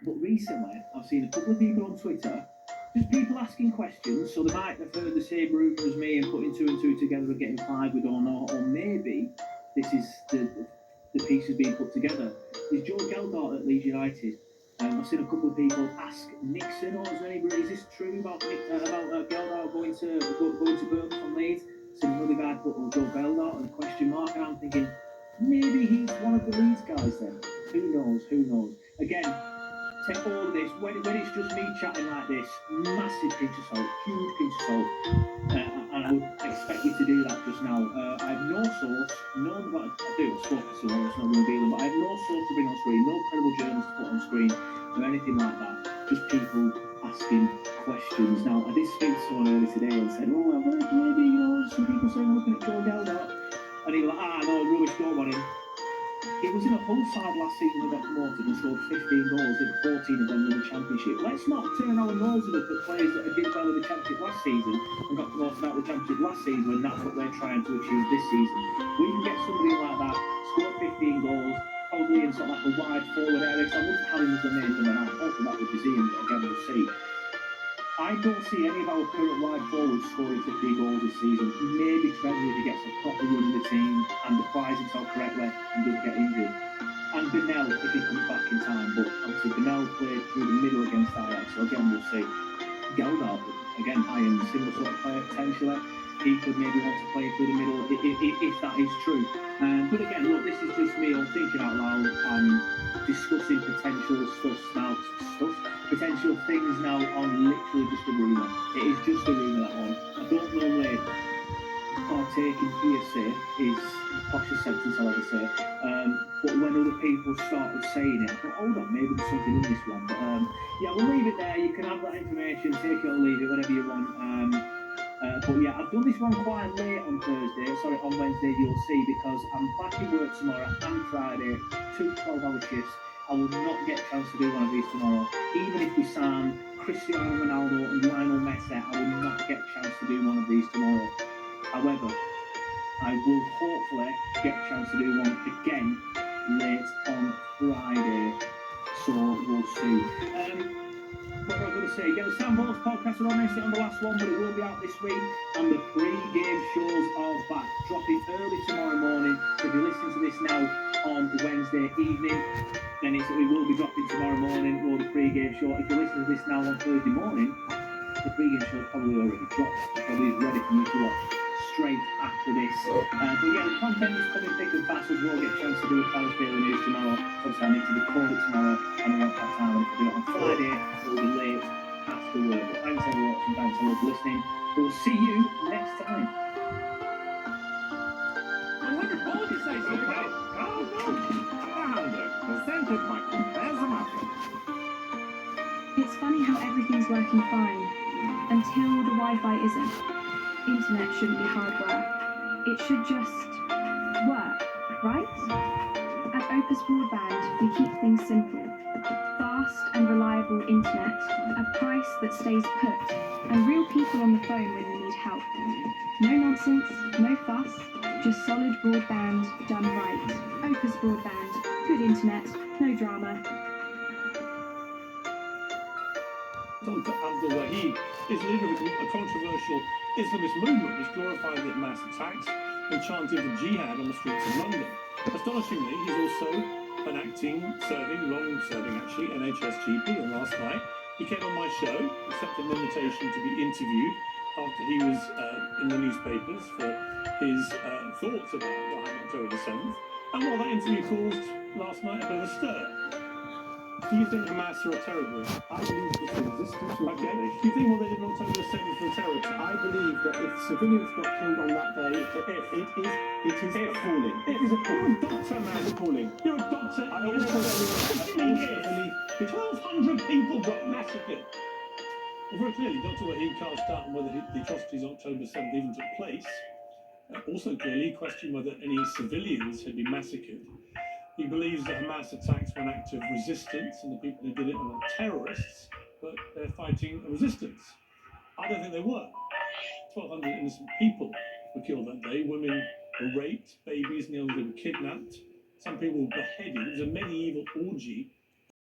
But recently, I've seen a couple of people on Twitter, just people asking questions, so they might have heard the same rumour as me and putting two and two together and getting five with or not, or maybe this is the pieces being put together. Is Joe Geldart at Leeds United? I've seen a couple of people ask Nixon, or is anybody, is this true about Geldart going to Burnley from Leeds? Seen another guy put Joe Geldart and a question mark, and I'm thinking maybe he's one of the Leeds guys then. Who knows? Who knows? Again, take all of this, when it's just me chatting like this, massive pinch of salt, huge pinch of salt, and I would expect you to do that just now. I have no source, I do, I spoke to someone that's not going to be them, but I have no source to bring on screen, no credible journalist to put on screen, or anything like that, just people asking questions. Now, I did speak to someone earlier today and said, oh, I've heard maybe, some people saying we're looking at Joe Geldart, and he was like, no, rubbish, don't want him. He was in a Hull side last season that got promoted and scored 15 goals, in 14 of them in the Championship. Let's not turn our noses up at players that did well in the Championship last season and got promoted out of the Championship last season, and that's what they're trying to achieve this season. We can get somebody like that, score 15 goals, probably in sort of like a wide forward area. So I wouldn't have him as the main number 9. Hopefully that would be Zian, but again, we'll see. I don't see any of our current wide forwards scoring 15 goals this season. Maybe Trevor if he gets a proper run in the team and applies himself correctly and doesn't get injured. And Bernal if he comes back in time. But obviously Bernal played through the middle against Ajax, so again we'll see. Geldart, again, Iron, similar sort of player potentially. He could maybe want to play through the middle if that is true. But again, look, this is just me all thinking out loud and discussing potential potential things now on literally just a rumour. It is just a rumour, that one. I don't normally partake in hearsay, is the poshest sentence I'll ever say. But when other people started saying it, I thought, hold on, maybe there's something in this one. But yeah, we'll leave it there. You can have that information, take it or leave it, whatever you want. But yeah, I've done this one quite late on Wednesday, you'll see, because I'm back in work tomorrow and Friday, 2 12-hour shifts. I will not get a chance to do one of these tomorrow. Even if we sign Cristiano Ronaldo and Lionel Messi, I will not get a chance to do one of these tomorrow. However, I will hopefully get a chance to do one again late on Friday. So we'll see. What was I going to say? Yeah, the Sam Balls podcast are on the last one, but it will be out this week. And the pre-game shows are back, dropping early tomorrow morning. So if you listen to this now on Wednesday evening, then we will be dropping tomorrow morning, or the pre-game show. If you listen to this now on Thursday morning, the pre-game show is probably already dropped. It probably is ready for you to watch straight after this. But yeah, the content is coming thick and fast as well. Get a chance to do a Palace Daily News tomorrow. Obviously, I need to record it tomorrow, and I won't have time. And if I do it on Friday, it will be late after work. But thanks everyone for watching, thanks everyone for listening. We'll see you next time. I wonder if Paul can say something. Presented by Compare. It's funny how everything's working fine until the Wi-Fi isn't. Internet shouldn't be hardware. It should just work, right? At Opus Broadband, we keep things simple. Fast and reliable internet, a price that stays put, and real people on the phone when we need help. No nonsense, no fuss, just solid broadband done right. Opus Broadband, good internet, no drama. Dr. Abdul Wahid is leader of a controversial Islamist movement which glorifies the mass attacks and chanted the jihad on the streets of London. Astonishingly, he's also long-serving actually, NHS GP, and last night he came on my show, accepted an invitation to be interviewed after he was in the newspapers for his thoughts about what happened October the 7th, and what that interview caused last night a bit of a stir. Do you think Hamas are a terror group? I believe it's a resistance to Okay. Do you think what they did on October the 7th was a terror attack? I believe that if civilians got killed on that day, it is appalling. It is appalling. You're a doctor, man. It's appalling. You're a doctor. I also believe 1,200 people got massacred. Well, very clearly, Dr. Wahid cast doubt on whether the atrocities on October 7th even took place. Also clearly questioned whether any civilians had been massacred. He believes that Hamas attacks were an act of resistance and the people who did it are not terrorists, but they're fighting a resistance. I don't think they were. 1,200 innocent people were killed that day. Women were raped, babies and the others were kidnapped. Some people were beheaded. It was a medieval orgy